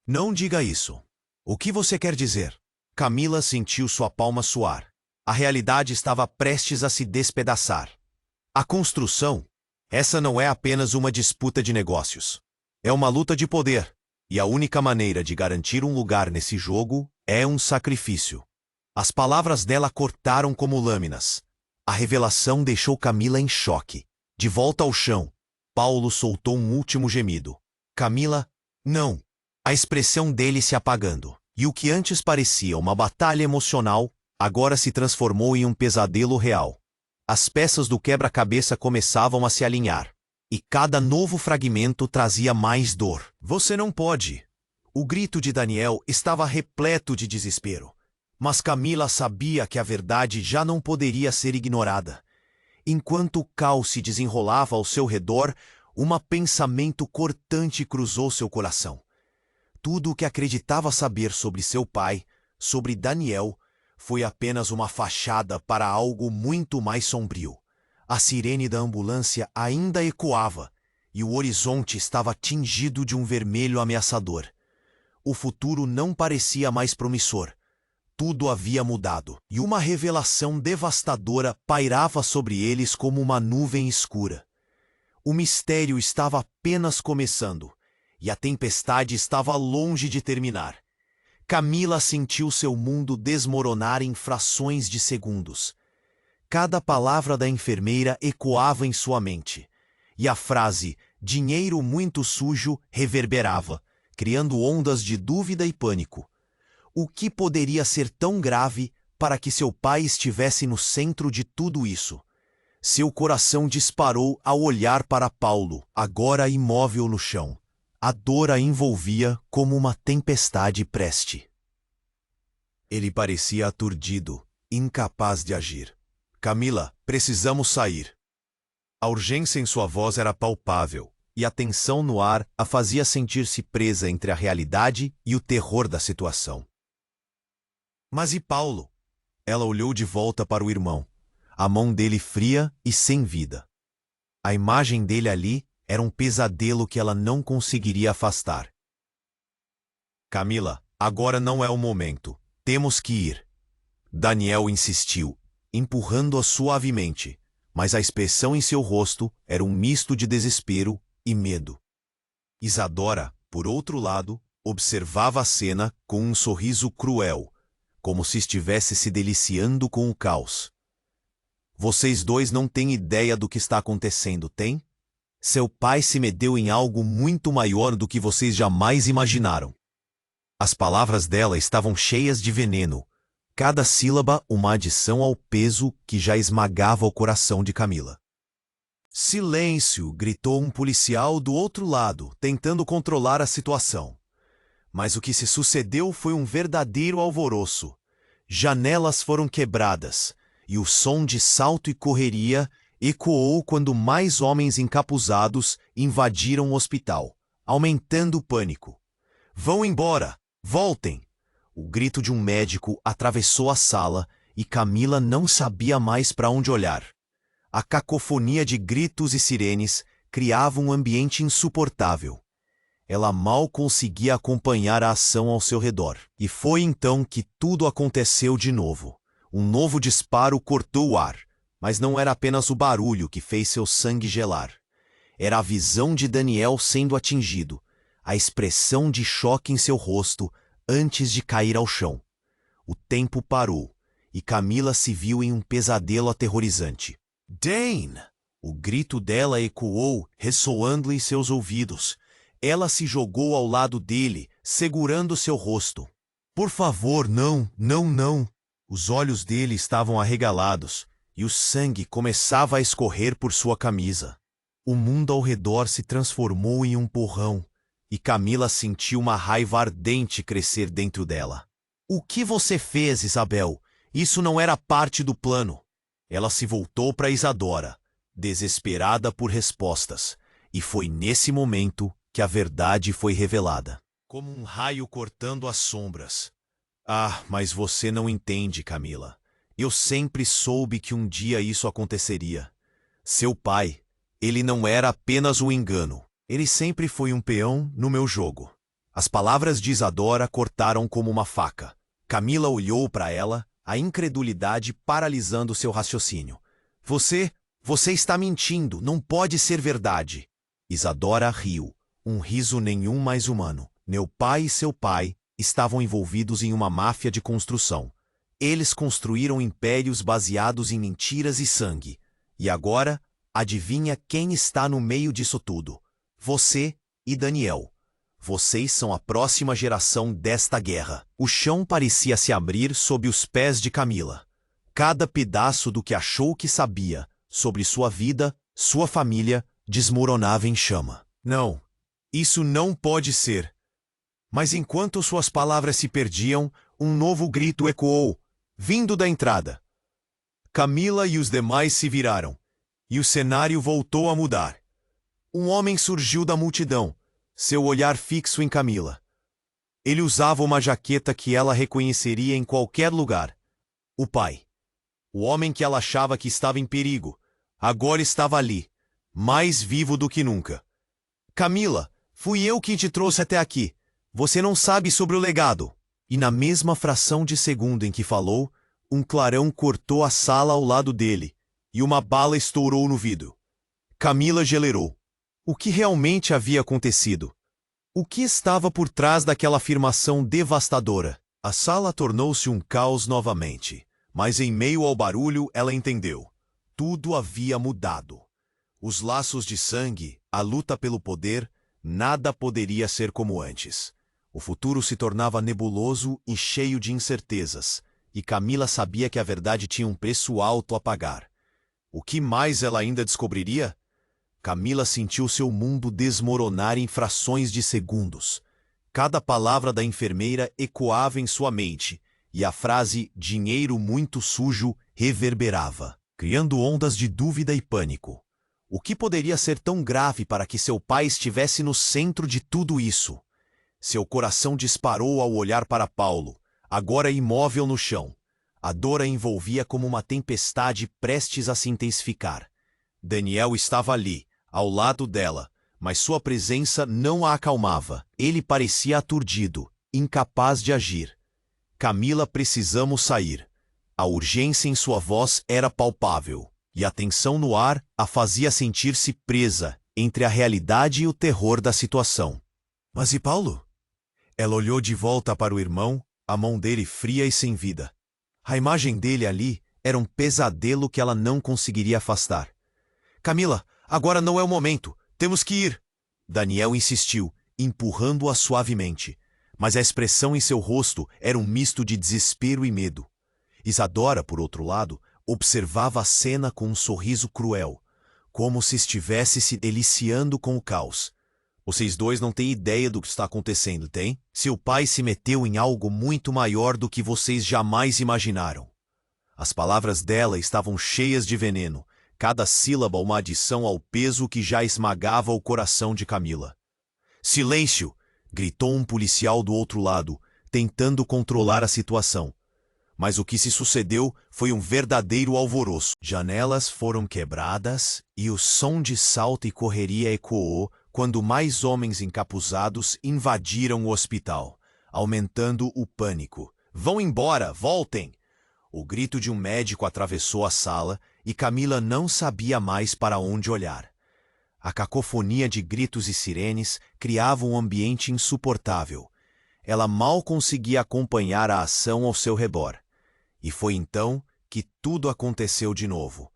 Speaker 1: Não diga isso. O que você quer dizer? Camila sentiu sua palma suar. A realidade estava prestes a se despedaçar. A construção, essa não é apenas uma disputa de negócios. É uma luta de poder. E a única maneira de garantir um lugar nesse jogo é um sacrifício. As palavras dela cortaram como lâminas. A revelação deixou Camila em choque. De volta ao chão, Paulo soltou um último gemido. Camila, não. A expressão dele se apagando. E o que antes parecia uma batalha emocional, agora se transformou em um pesadelo real. As peças do quebra-cabeça começavam a se alinhar. E cada novo fragmento trazia mais dor. Você não pode. O grito de Daniel estava repleto de desespero. Mas Camila sabia que a verdade já não poderia ser ignorada. Enquanto o caos se desenrolava ao seu redor, um pensamento cortante cruzou seu coração. Tudo o que acreditava saber sobre seu pai, sobre Daniel, foi apenas uma fachada para algo muito mais sombrio. A sirene da ambulância ainda ecoava, e o horizonte estava tingido de um vermelho ameaçador. O futuro não parecia mais promissor. Tudo havia mudado, e uma revelação devastadora pairava sobre eles como uma nuvem escura. O mistério estava apenas começando, e a tempestade estava longe de terminar. Camila sentiu seu mundo desmoronar em frações de segundos. Cada palavra da enfermeira ecoava em sua mente, e a frase "dinheiro muito sujo" reverberava, criando ondas de dúvida e pânico. O que poderia ser tão grave para que seu pai estivesse no centro de tudo isso? Seu coração disparou ao olhar para Paulo, agora imóvel no chão. A dor a envolvia como uma tempestade preste. Ele parecia aturdido, incapaz de agir. Camila, precisamos sair. A urgência em sua voz era palpável, e a tensão no ar a fazia sentir-se presa entre a realidade e o terror da situação. Mas e Paulo? Ela olhou de volta para o irmão, a mão dele fria e sem vida. A imagem dele ali era um pesadelo que ela não conseguiria afastar. Camila, agora não é o momento. Temos que ir. Daniel insistiu, empurrando-a suavemente, mas a expressão em seu rosto era um misto de desespero e medo. Isadora, por outro lado, observava a cena com um sorriso cruel, como se estivesse se deliciando com o caos. Vocês dois não têm ideia do que está acontecendo, têm? Seu pai se meteu em algo muito maior do que vocês jamais imaginaram. As palavras dela estavam cheias de veneno, cada sílaba uma adição ao peso que já esmagava o coração de Camila. Silêncio! Gritou um policial do outro lado, tentando controlar a situação. Mas o que se sucedeu foi um verdadeiro alvoroço. Janelas foram quebradas, e o som de salto e correria ecoou quando mais homens encapuzados invadiram o hospital, aumentando o pânico. Vão embora! Voltem! O grito de um médico atravessou a sala e Camila não sabia mais para onde olhar. A cacofonia de gritos e sirenes criava um ambiente insuportável. Ela mal conseguia acompanhar a ação ao seu redor. E foi então que tudo aconteceu de novo. Um novo disparo cortou o ar, mas não era apenas o barulho que fez seu sangue gelar. Era a visão de Daniel sendo atingido, a expressão de choque em seu rosto antes de cair ao chão. O tempo parou, e Camila se viu em um pesadelo aterrorizante. "Dane!" O grito dela ecoou, ressoando em seus ouvidos. Ela se jogou ao lado dele, segurando seu rosto. "Por favor, não, não, não!" Os olhos dele estavam arregalados, e o sangue começava a escorrer por sua camisa. O mundo ao redor se transformou em um porrão, e Camila sentiu uma raiva ardente crescer dentro dela. "O que você fez, Isabel? Isso não era parte do plano." Ela se voltou para Isadora, desesperada por respostas, e foi nesse momento que a verdade foi revelada. Como um raio cortando as sombras. "Ah, mas você não entende, Camila. Eu sempre soube que um dia isso aconteceria. Seu pai, ele não era apenas um engano. Ele sempre foi um peão no meu jogo." As palavras de Isadora cortaram como uma faca. Camila olhou para ela, a incredulidade paralisando seu raciocínio. Você está mentindo, não pode ser verdade." Isadora riu, um riso nenhum mais humano. Meu pai e seu pai estavam envolvidos em uma máfia de construção. Eles construíram impérios baseados em mentiras e sangue. E agora, adivinha quem está no meio disso tudo? Você e Daniel. Vocês são a próxima geração desta guerra. O chão parecia se abrir sob os pés de Camila. Cada pedaço do que achou que sabia sobre sua vida, sua família, desmoronava em chama. "Não, isso não pode ser." Mas enquanto suas palavras se perdiam, um novo grito ecoou, vindo da entrada. Camila e os demais se viraram, e o cenário voltou a mudar. Um homem surgiu da multidão, seu olhar fixo em Camila. Ele usava uma jaqueta que ela reconheceria em qualquer lugar. O pai. O homem que ela achava que estava em perigo, agora estava ali, mais vivo do que nunca. "Camila, fui eu quem te trouxe até aqui. Você não sabe sobre o legado." E na mesma fração de segundo em que falou, um clarão cortou a sala ao lado dele, e uma bala estourou no vidro. Camila gelerou. O que realmente havia acontecido? O que estava por trás daquela afirmação devastadora? A sala tornou-se um caos novamente, mas em meio ao barulho ela entendeu. Tudo havia mudado. Os laços de sangue, a luta pelo poder, nada poderia ser como antes. O futuro se tornava nebuloso e cheio de incertezas, e Camila sabia que a verdade tinha um preço alto a pagar. O que mais ela ainda descobriria? Camila sentiu seu mundo desmoronar em frações de segundos. Cada palavra da enfermeira ecoava em sua mente, e a frase "dinheiro muito sujo" reverberava, criando ondas de dúvida e pânico. O que poderia ser tão grave para que seu pai estivesse no centro de tudo isso? Seu coração disparou ao olhar para Paulo, agora imóvel no chão. A dor a envolvia como uma tempestade prestes a se intensificar. Daniel estava ali, ao lado dela, mas sua presença não a acalmava. Ele parecia aturdido, incapaz de agir. "Camila, precisamos sair." A urgência em sua voz era palpável, e a tensão no ar a fazia sentir-se presa entre a realidade e o terror da situação. "Mas e Paulo?" Ela olhou de volta para o irmão, a mão dele fria e sem vida. A imagem dele ali era um pesadelo que ela não conseguiria afastar. "Camila, agora não é o momento. Temos que ir. Daniel insistiu, empurrando-a suavemente, mas a expressão em seu rosto era um misto de desespero e medo. Isadora, por outro lado, observava a cena com um sorriso cruel, como se estivesse se deliciando com o caos. Vocês dois não têm ideia do que está acontecendo, tem? Seu pai se meteu em algo muito maior do que vocês jamais imaginaram. As palavras dela estavam cheias de veneno, cada sílaba uma adição ao peso que já esmagava o coração de Camila. Silêncio! Gritou um policial do outro lado, tentando controlar a situação. Mas o que se sucedeu foi um verdadeiro alvoroço. Janelas foram quebradas e o som de salto e correria ecoou quando mais homens encapuzados invadiram o hospital, aumentando o pânico. Vão embora, voltem! O grito de um médico atravessou a sala e Camila não sabia mais para onde olhar. A cacofonia de gritos e sirenes criava um ambiente insuportável. Ela mal conseguia acompanhar a ação ao seu redor. E foi então que tudo aconteceu de novo.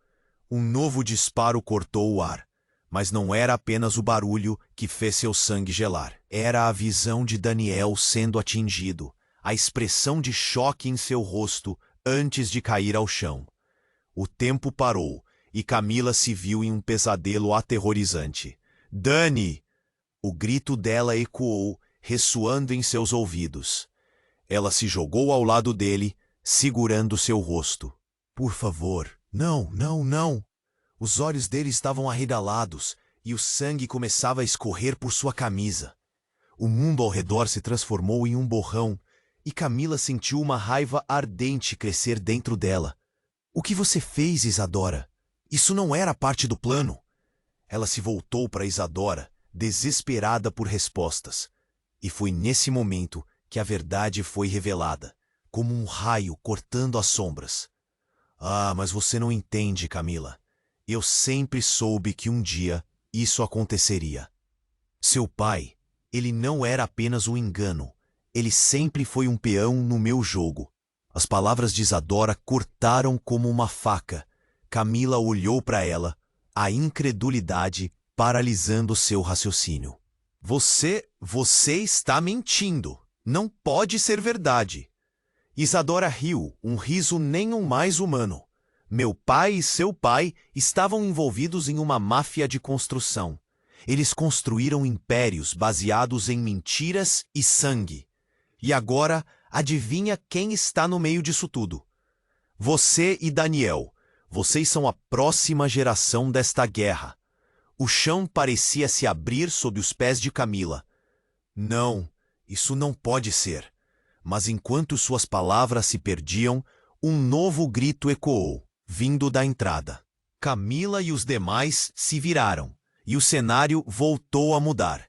Speaker 1: Um novo disparo cortou o ar. Mas não era apenas o barulho que fez seu sangue gelar. Era a visão de Daniel sendo atingido, a expressão de choque em seu rosto antes de cair ao chão. O tempo parou e Camila se viu em um pesadelo aterrorizante. Dani! O grito dela ecoou, ressoando em seus ouvidos. Ela se jogou ao lado dele, segurando seu rosto. Por favor, não, não, não! Os olhos dele estavam arregalados e o sangue começava a escorrer por sua camisa. O mundo ao redor se transformou em um borrão e Camila sentiu uma raiva ardente crescer dentro dela. O que você fez, Isadora? Isso não era parte do plano. Ela se voltou para Isadora, desesperada por respostas. E foi nesse momento que a verdade foi revelada, como um raio cortando as sombras. Ah, mas você não entende, Camila. Eu sempre soube que um dia isso aconteceria. Seu pai, ele não era apenas um engano. Ele sempre foi um peão no meu jogo. As palavras de Isadora cortaram como uma faca. Camila olhou para ela, a incredulidade paralisando seu raciocínio. Você está mentindo. Não pode ser verdade. Isadora riu, um riso nem um mais humano. Meu pai e seu pai estavam envolvidos em uma máfia de construção. Eles construíram impérios baseados em mentiras e sangue. E agora, adivinha quem está no meio disso tudo? Você e Daniel. Vocês são a próxima geração desta guerra. O chão parecia se abrir sob os pés de Camila. Não, isso não pode ser. Mas enquanto suas palavras se perdiam, um novo grito ecoou, vindo da entrada. Camila e os demais se viraram, e o cenário voltou a mudar.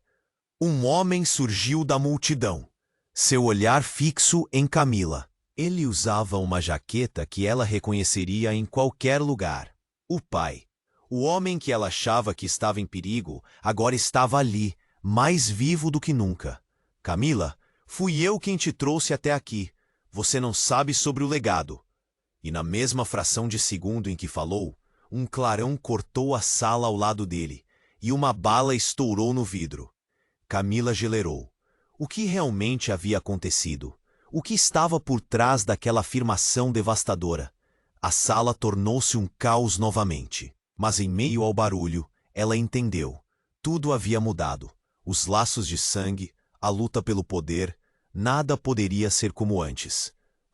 Speaker 1: Um homem surgiu da multidão, seu olhar fixo em Camila. Ele usava uma jaqueta que ela reconheceria em qualquer lugar. O pai, o homem que ela achava que estava em perigo, agora estava ali, mais vivo do que nunca. Camila, fui eu quem te trouxe até aqui. Você não sabe sobre o legado. E na mesma fração de segundo em que falou, um clarão cortou a sala ao lado dele, e uma bala estourou no vidro. Camila gelerou. O que realmente havia acontecido? O que estava por trás daquela afirmação devastadora? A sala tornou-se um caos novamente. Mas em meio ao barulho, ela entendeu. Tudo havia mudado. Os laços de sangue, a luta pelo poder, nada poderia ser como antes.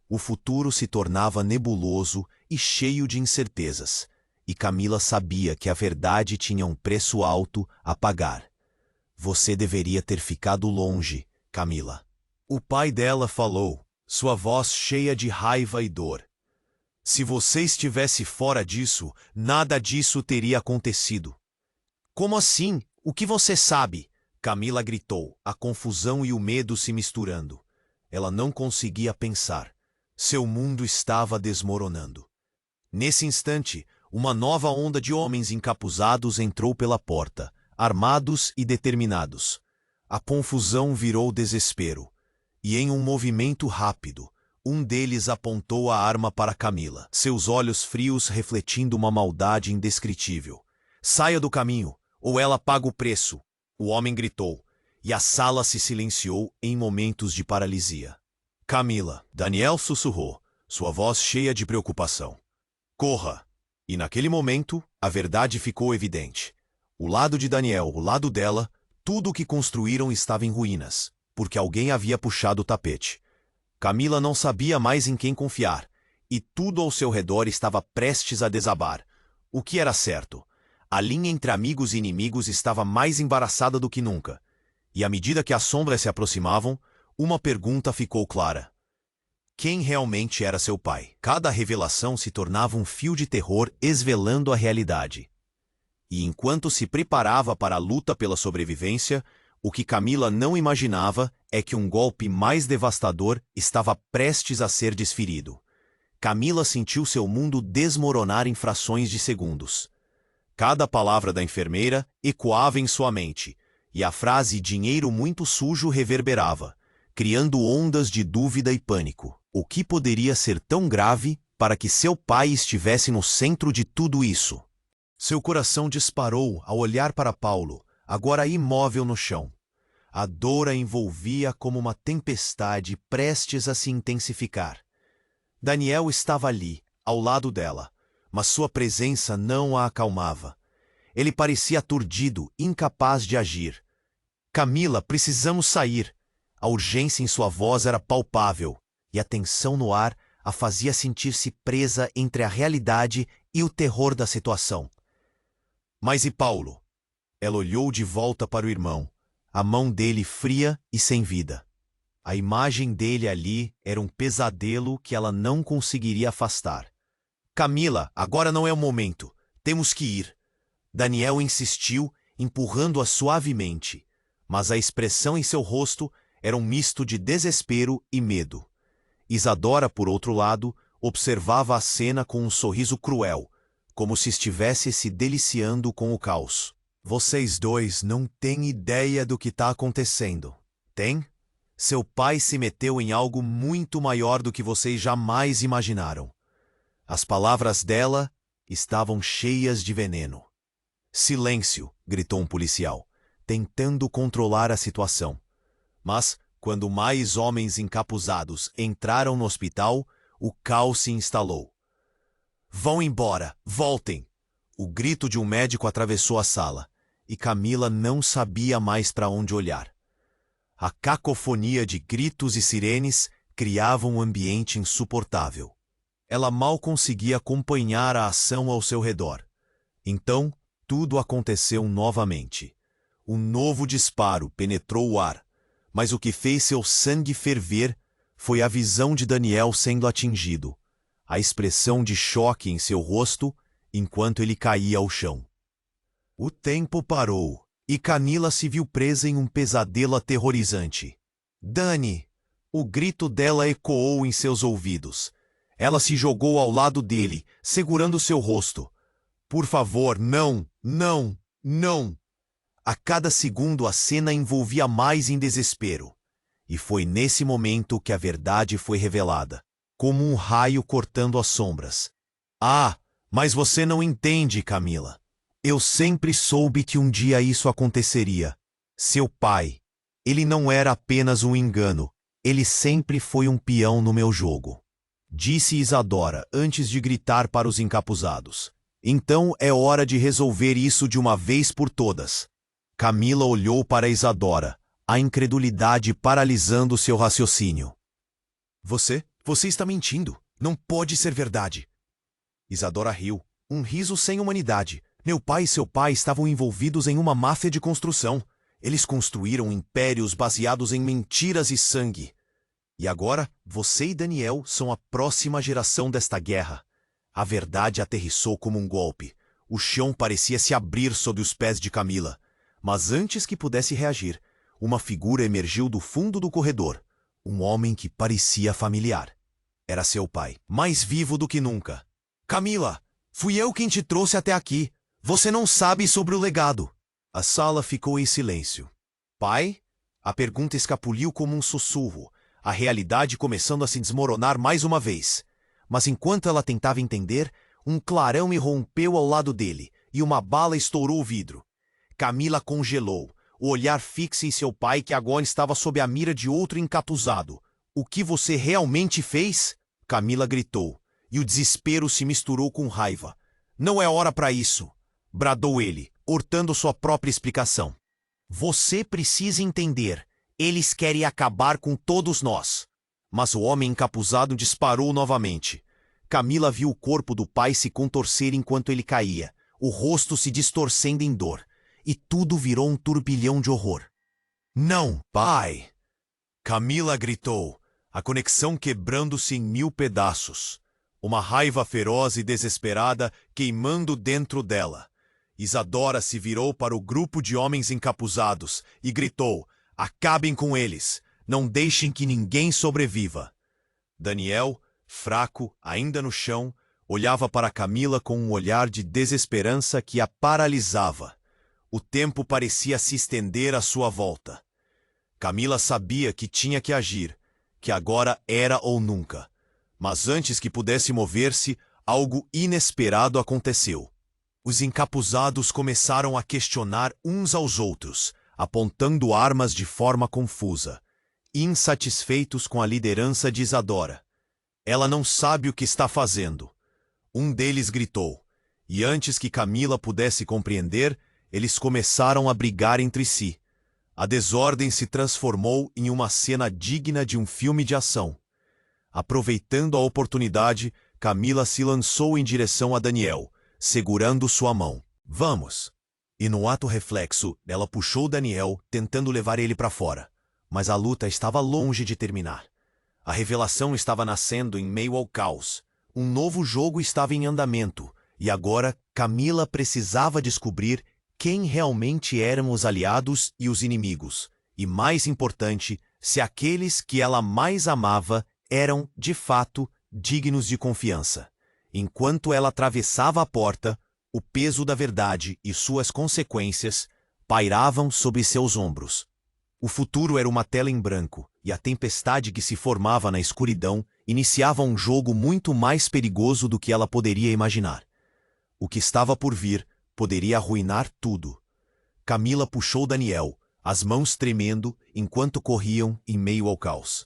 Speaker 1: O futuro se tornava nebuloso e cheio de incertezas, e Camila sabia que a verdade tinha um preço alto a pagar. Você deveria ter ficado longe, Camila. O pai dela falou, sua voz cheia de raiva e dor. Se você estivesse fora disso, nada disso teria acontecido. Como assim? O que você sabe? Camila gritou, a confusão e o medo se misturando. Ela não conseguia pensar. Seu mundo estava desmoronando. Nesse instante, uma nova onda de homens encapuzados entrou pela porta, armados e determinados. A confusão virou desespero. E em um movimento rápido, um deles apontou a arma para Camila, seus olhos frios refletindo uma maldade indescritível. Saia do caminho! ou ela paga o preço. O homem gritou, e a sala se silenciou em momentos de paralisia. Camila, Daniel sussurrou, sua voz cheia de preocupação. Corra! E naquele momento, a verdade ficou evidente. O lado de Daniel, o lado dela, tudo o que construíram estava em ruínas, porque alguém havia puxado o tapete. Camila não sabia mais em quem confiar, e tudo ao seu redor estava prestes a desabar. O que era certo? A linha entre amigos e inimigos estava mais embaraçada do que nunca. E à medida que as sombras se aproximavam, uma pergunta ficou clara. Quem realmente era seu pai? Cada revelação se tornava um fio de terror esvelando a realidade. E enquanto se preparava para a luta pela sobrevivência, o que Camila não imaginava é que um golpe mais devastador estava prestes a ser desferido. Camila sentiu seu mundo desmoronar em frações de segundos. Cada palavra da enfermeira ecoava em sua mente, e a frase "dinheiro muito sujo" reverberava, criando ondas de dúvida e pânico. O que poderia ser tão grave para que seu pai estivesse no centro de tudo isso? Seu coração disparou ao olhar para Paulo, agora imóvel no chão. A dor a envolvia como uma tempestade prestes a se intensificar. Daniel estava ali, ao lado dela, mas sua presença não a acalmava. Ele parecia aturdido, incapaz de agir. Camila, precisamos sair. A urgência em sua voz era palpável, e a tensão no ar a fazia sentir-se presa entre a realidade e o terror da situação. Mas e Paulo? Ela olhou de volta para o irmão, a mão dele fria e sem vida. A imagem dele ali era um pesadelo que ela não conseguiria afastar. Camila, agora não é o momento. Temos que ir. Daniel insistiu, empurrando-a suavemente, mas a expressão em seu rosto era um misto de desespero e medo. Isadora, por outro lado, observava a cena com um sorriso cruel, como se estivesse se deliciando com o caos. Vocês dois não têm ideia do que está acontecendo. Tem? Seu pai se meteu em algo muito maior do que vocês jamais imaginaram. As palavras dela estavam cheias de veneno. Silêncio, gritou um policial, tentando controlar a situação. Mas, quando mais homens encapuzados entraram no hospital, o caos se instalou. Vão embora, voltem! O grito de um médico atravessou a sala, e Camila não sabia mais para onde olhar. A cacofonia de gritos e sirenes criava um ambiente insuportável. Ela mal conseguia acompanhar a ação ao seu redor. Então, tudo aconteceu novamente. Um novo disparo penetrou o ar, mas o que fez seu sangue ferver foi a visão de Daniel sendo atingido, a expressão de choque em seu rosto enquanto ele caía ao chão. O tempo parou, e Camila se viu presa em um pesadelo aterrorizante. Dani! O grito dela ecoou em seus ouvidos. Ela se jogou ao lado dele, segurando seu rosto. Por favor, não, não, não! A cada segundo a cena envolvia mais em desespero. E foi nesse momento que a verdade foi revelada, como um raio cortando as sombras. Ah, mas você não entende, Camila. Eu sempre soube que um dia isso aconteceria. Seu pai, ele não era apenas um engano, ele sempre foi um peão no meu jogo. Disse Isadora antes de gritar para os encapuzados. Então é hora de resolver isso de uma vez por todas. Camila olhou para Isadora, a incredulidade paralisando seu raciocínio. Você está mentindo. Não pode ser verdade. Isadora riu, um riso sem humanidade. Meu pai e seu pai estavam envolvidos em uma máfia de construção. Eles construíram impérios baseados em mentiras e sangue. E agora, você e Daniel são a próxima geração desta guerra. A verdade aterrissou como um golpe. O chão parecia se abrir sob os pés de Camila. Mas antes que pudesse reagir, uma figura emergiu do fundo do corredor. Um homem que parecia familiar. Era seu pai, mais vivo do que nunca. Camila, fui eu quem te trouxe até aqui. Você não sabe sobre o legado. A sala ficou em silêncio. Pai? A pergunta escapuliu como um sussurro, a realidade começando a se desmoronar mais uma vez. Mas enquanto ela tentava entender, um clarão irrompeu ao lado dele, e uma bala estourou o vidro. Camila congelou, o olhar fixo em seu pai que agora estava sob a mira de outro encapuzado. O que você realmente fez? Camila gritou, e o desespero se misturou com raiva. Não é hora para isso, bradou ele, cortando sua própria explicação. Você precisa entender, eles querem acabar com todos nós. Mas o homem encapuzado disparou novamente. Camila viu o corpo do pai se contorcer enquanto ele caía, o rosto se distorcendo em dor, e tudo virou um turbilhão de horror. Não, pai! Camila gritou, a conexão quebrando-se em 1000 pedaços. Uma raiva feroz e desesperada queimando dentro dela. Isadora se virou para o grupo de homens encapuzados e gritou, acabem com eles, não deixem que ninguém sobreviva. Daniel, fraco, ainda no chão, olhava para Camila com um olhar de desesperança que a paralisava. O tempo parecia se estender à sua volta. Camila sabia que tinha que agir, que agora era ou nunca. Mas antes que pudesse mover-se, algo inesperado aconteceu. Os encapuzados começaram a questionar uns aos outros, apontando armas de forma confusa, insatisfeitos com a liderança de Isadora. Ela não sabe o que está fazendo. Um deles gritou, e antes que Camila pudesse compreender, eles começaram a brigar entre si. A desordem se transformou em uma cena digna de um filme de ação. Aproveitando a oportunidade, Camila se lançou em direção a Daniel, segurando sua mão. Vamos! E no ato reflexo, ela puxou Daniel, tentando levar ele para fora. Mas a luta estava longe de terminar. A revelação estava nascendo em meio ao caos. Um novo jogo estava em andamento, e agora Camila precisava descobrir quem realmente eram os aliados e os inimigos, e mais importante, se aqueles que ela mais amava eram, de fato, dignos de confiança. Enquanto ela atravessava a porta, o peso da verdade e suas consequências pairavam sobre seus ombros. O futuro era uma tela em branco, e a tempestade que se formava na escuridão iniciava um jogo muito mais perigoso do que ela poderia imaginar. O que estava por vir poderia arruinar tudo. Camila puxou Daniel, as mãos tremendo enquanto corriam em meio ao caos.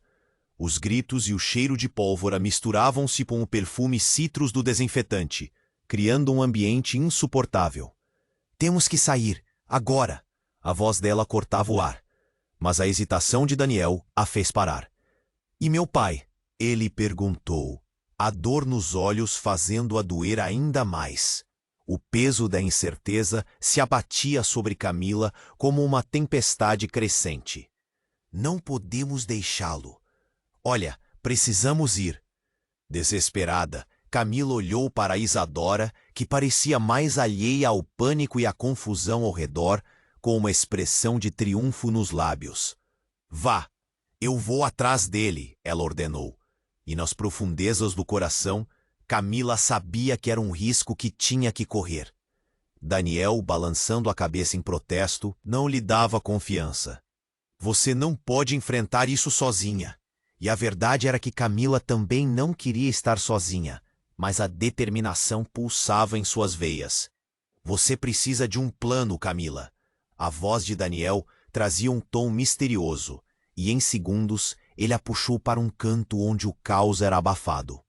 Speaker 1: Os gritos e o cheiro de pólvora misturavam-se com o perfume citrus do desinfetante, criando um ambiente insuportável. Temos que sair, agora! A voz dela cortava o ar. Mas a hesitação de Daniel a fez parar. E meu pai? Ele perguntou, a dor nos olhos fazendo-a doer ainda mais. O peso da incerteza se abatia sobre Camila como uma tempestade crescente. Não podemos deixá-lo. Olha, precisamos ir. Desesperada, Camila olhou para Isadora, que parecia mais alheia ao pânico e à confusão ao redor, com uma expressão de triunfo nos lábios. Vá, eu vou atrás dele, ela ordenou. E nas profundezas do coração, Camila sabia que era um risco que tinha que correr. Daniel, balançando a cabeça em protesto, não lhe dava confiança. Você não pode enfrentar isso sozinha. E a verdade era que Camila também não queria estar sozinha, mas a determinação pulsava em suas veias. Você precisa de um plano, Camila. A voz de Daniel trazia um tom misterioso, e em segundos ele a puxou para um canto onde o caos era abafado.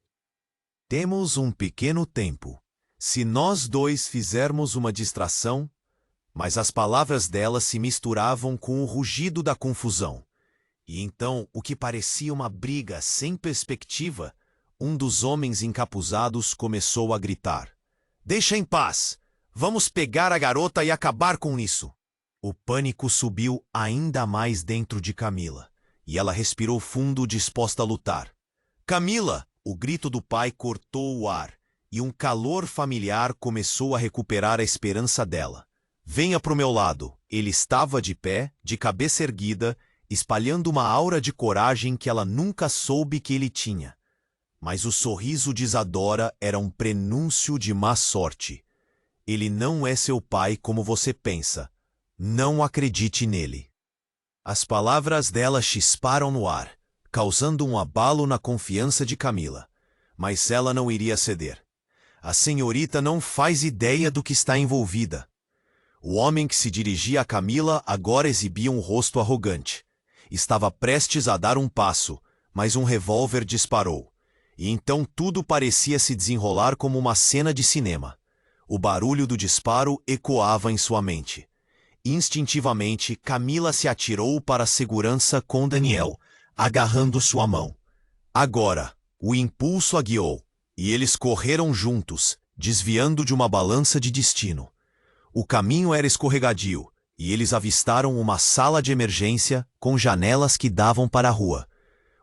Speaker 1: Temos um pequeno tempo. Se nós dois fizermos uma distração... Mas as palavras dela se misturavam com o rugido da confusão. E então, o que parecia uma briga sem perspectiva, um dos homens encapuzados começou a gritar. Deixa em paz! Vamos pegar a garota e acabar com isso! O pânico subiu ainda mais dentro de Camila, e ela respirou fundo, disposta a lutar. Camila! O grito do pai cortou o ar, e um calor familiar começou a recuperar a esperança dela. Venha pro meu lado. Ele estava de pé, de cabeça erguida, espalhando uma aura de coragem que ela nunca soube que ele tinha. Mas o sorriso de Isadora era um prenúncio de má sorte. Ele não é seu pai como você pensa. Não acredite nele. As palavras dela chisparam no ar, causando um abalo na confiança de Camila. Mas ela não iria ceder. A senhorita não faz ideia do que está envolvida. O homem que se dirigia a Camila agora exibia um rosto arrogante. Estava prestes a dar um passo, mas um revólver disparou. E então tudo parecia se desenrolar como uma cena de cinema. O barulho do disparo ecoava em sua mente. Instintivamente, Camila se atirou para a segurança com Daniel, agarrando sua mão. Agora, o impulso a guiou, e eles correram juntos, desviando de uma balança de destino. O caminho era escorregadio, e eles avistaram uma sala de emergência com janelas que davam para a rua.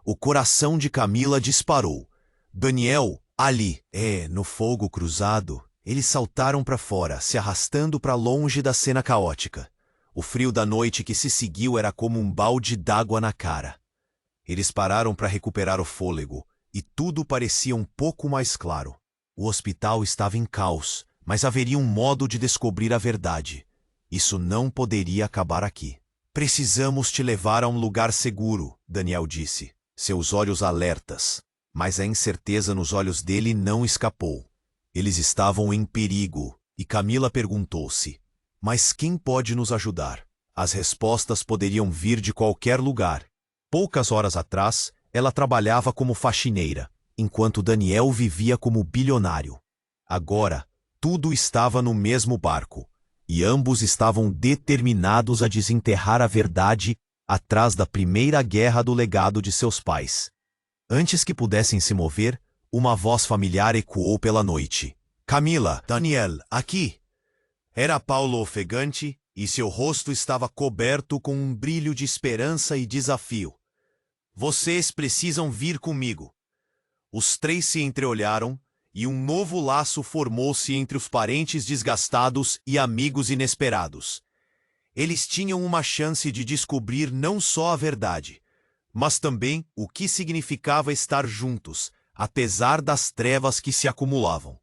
Speaker 1: O coração de Camila disparou. Daniel, ali, no fogo cruzado, eles saltaram para fora, se arrastando para longe da cena caótica. O frio da noite que se seguiu era como um balde d'água na cara. Eles pararam para recuperar o fôlego, e tudo parecia um pouco mais claro. O hospital estava em caos, mas haveria um modo de descobrir a verdade. Isso não poderia acabar aqui. Precisamos te levar a um lugar seguro, Daniel disse, seus olhos alertas. Mas a incerteza nos olhos dele não escapou. Eles estavam em perigo, e Camila perguntou-se: mas quem pode nos ajudar? As respostas poderiam vir de qualquer lugar. Poucas horas atrás, ela trabalhava como faxineira, enquanto Daniel vivia como bilionário. Agora, tudo estava no mesmo barco, e ambos estavam determinados a desenterrar a verdade atrás da primeira guerra do legado de seus pais. Antes que pudessem se mover, uma voz familiar ecoou pela noite. Camila, Daniel, aqui! Era Paulo ofegante, e seu rosto estava coberto com um brilho de esperança e desafio. Vocês precisam vir comigo. Os três se entreolharam, e um novo laço formou-se entre os parentes desgastados e amigos inesperados. Eles tinham uma chance de descobrir não só a verdade, mas também o que significava estar juntos, apesar das trevas que se acumulavam.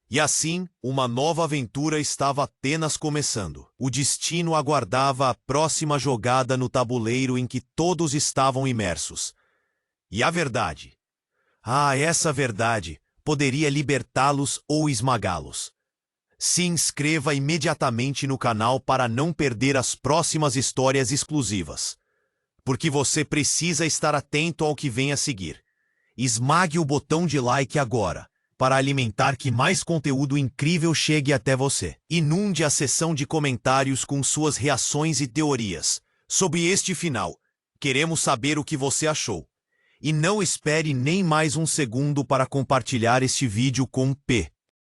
Speaker 1: E assim, uma nova aventura estava apenas começando. O destino aguardava a próxima jogada no tabuleiro em que todos estavam imersos. E a verdade? Essa verdade poderia libertá-los ou esmagá-los. Se inscreva imediatamente no canal para não perder as próximas histórias exclusivas. Porque você precisa estar atento ao que vem a seguir. Esmague o botão de like agora, para alimentar que mais conteúdo incrível chegue até você. Inunde a seção de comentários com suas reações e teorias sobre este final. Queremos saber o que você achou. E não espere nem mais um segundo para compartilhar este vídeo com P.